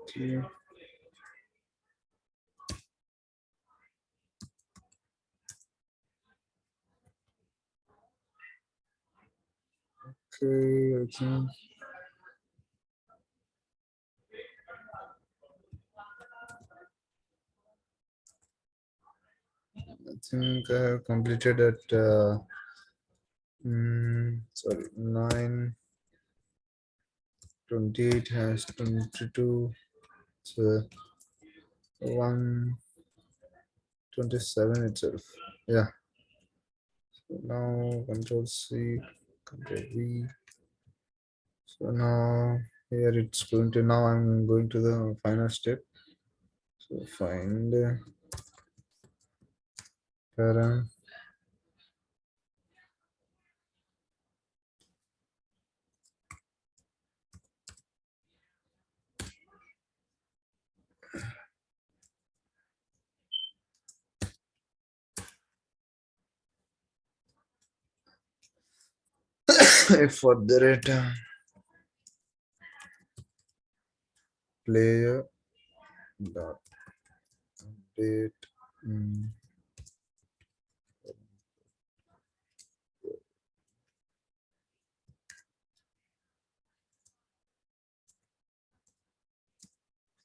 Team. Okay, I think I have completed at sorry 9:28 has 22. So 1:27 itself. Yeah. So now Control C, Control V. So now here it's going to, now I'm going to the final step. So find parent. For the data player dot update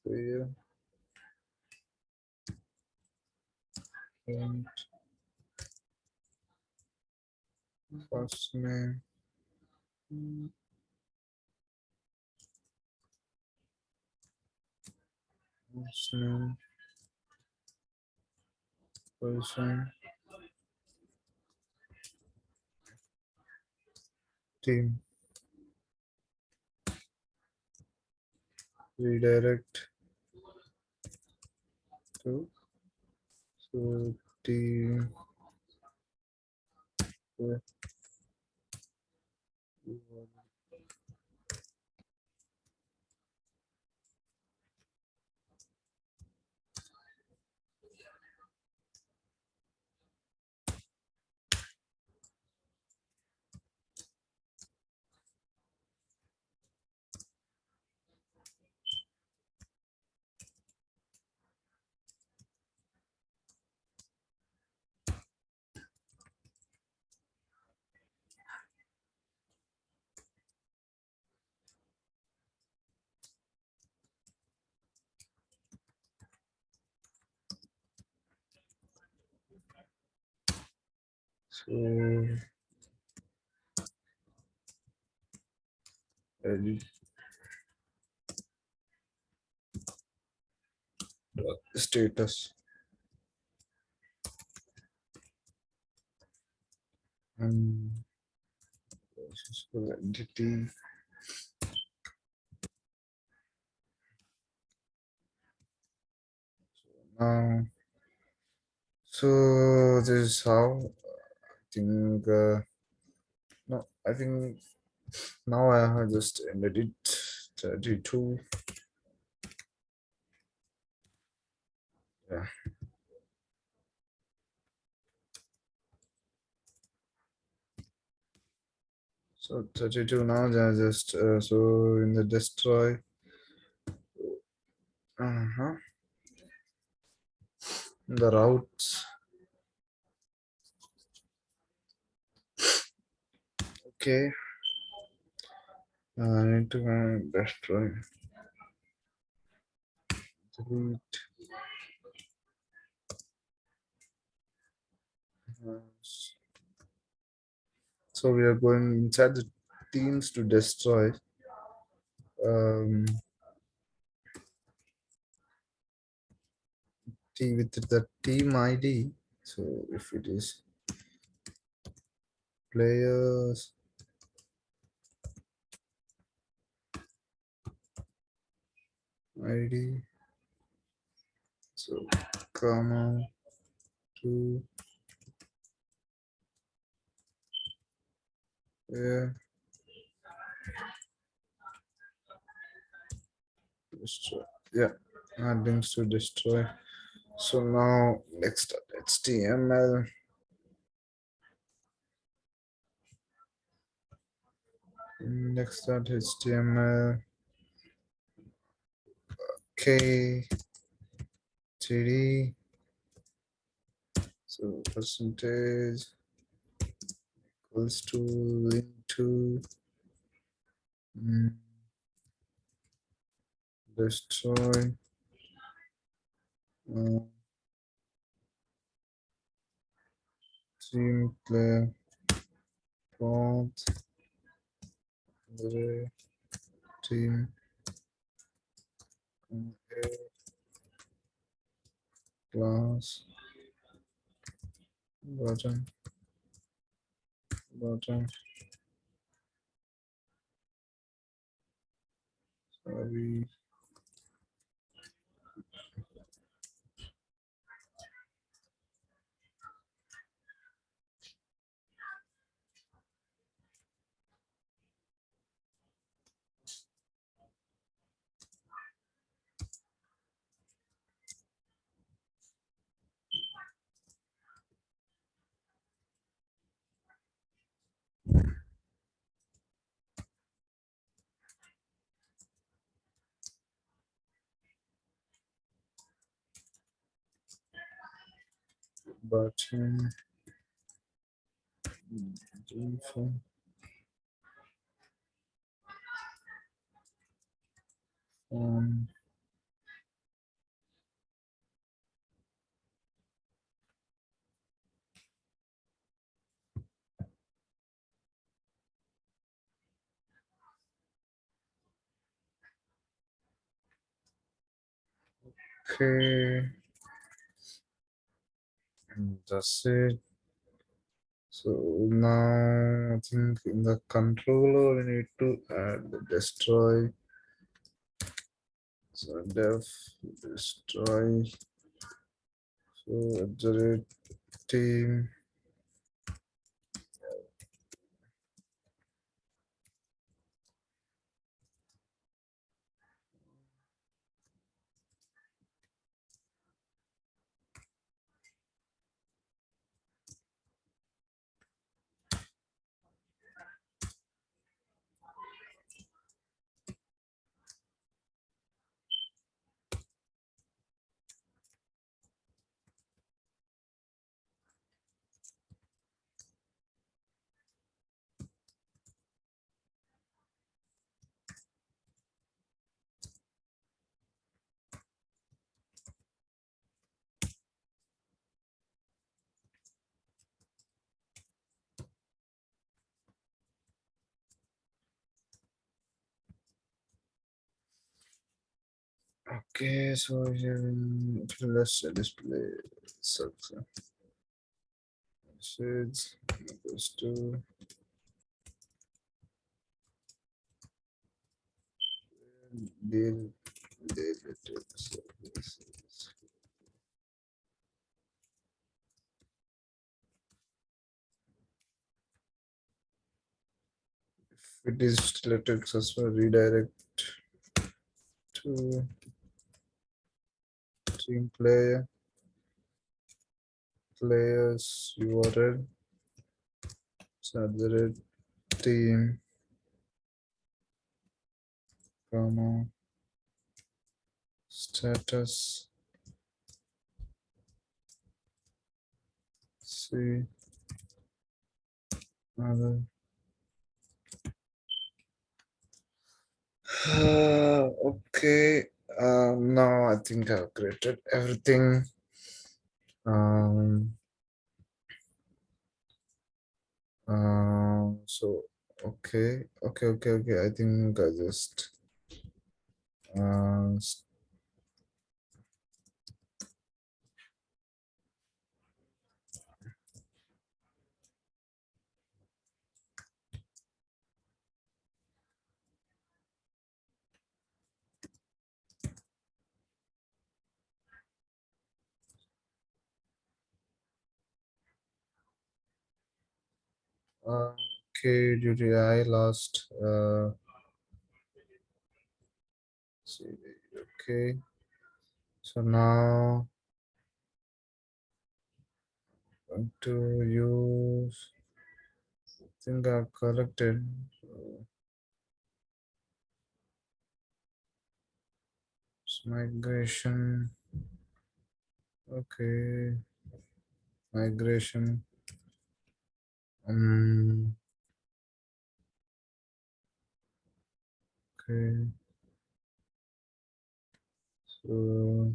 player and first name last name person team redirect to so team So edit status and entity. Now, so this is how I think. No, I think now I have just ended it. 32. Yeah. So 32 now. Just so in the destroy. Uh-huh. The routes. Okay. I need to destroy. Delete. Uh, So we are going inside the teams to destroy. Um, with the team ID. So if it is players ID, so comma to yeah, destroy. Yeah, add links to destroy. So now next HTML. Next HTML. K 3D. So percentage equals to into destroy uh, team player path the team class button sorry button info. Okay, and that's it. So now I think in the controller we need to add the destroy. So def destroy. So at the rate team. Okay, so here let's display success message equals to deal deleted services. If it is deleted successful, redirect to team players URL subject team comma status see other. Okay. Now I think I've created everything. Um. So okay. I think I just uh. Okay. Due to I lost. See. Okay. So now going to use. I think I've collected. Migration. Okay. Migration. Um. Okay. So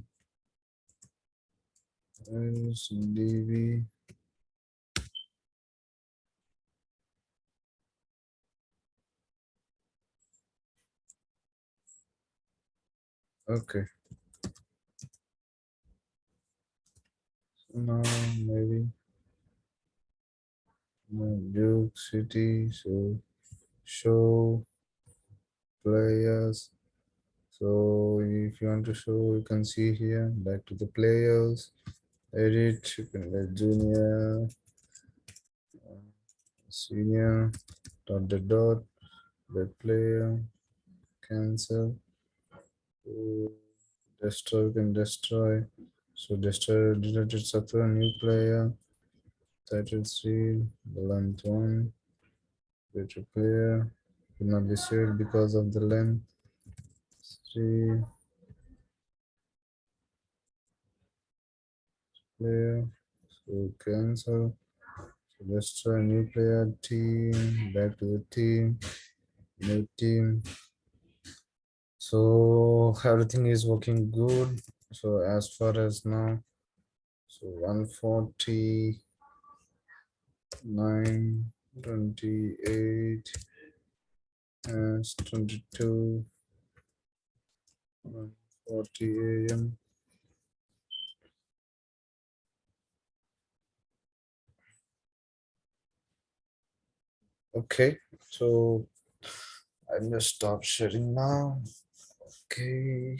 is DB. Okay. So now maybe Duke City. So show players. So if you want to show, you can see here. Back to the players. Edit. You can let junior, senior. Dot. Let player. Cancel. So destroy. You can destroy. So destroy deleted software. New player. Title 3. The length 1. Better player. Will not be saved because of the length. 3 player. So cancel. So let's try new player team. Back to the team. New team. So everything is working good. So as far as now, so 149, 28, as 22, 140 AM. Okay, so I'm gonna stop sharing now. Okay.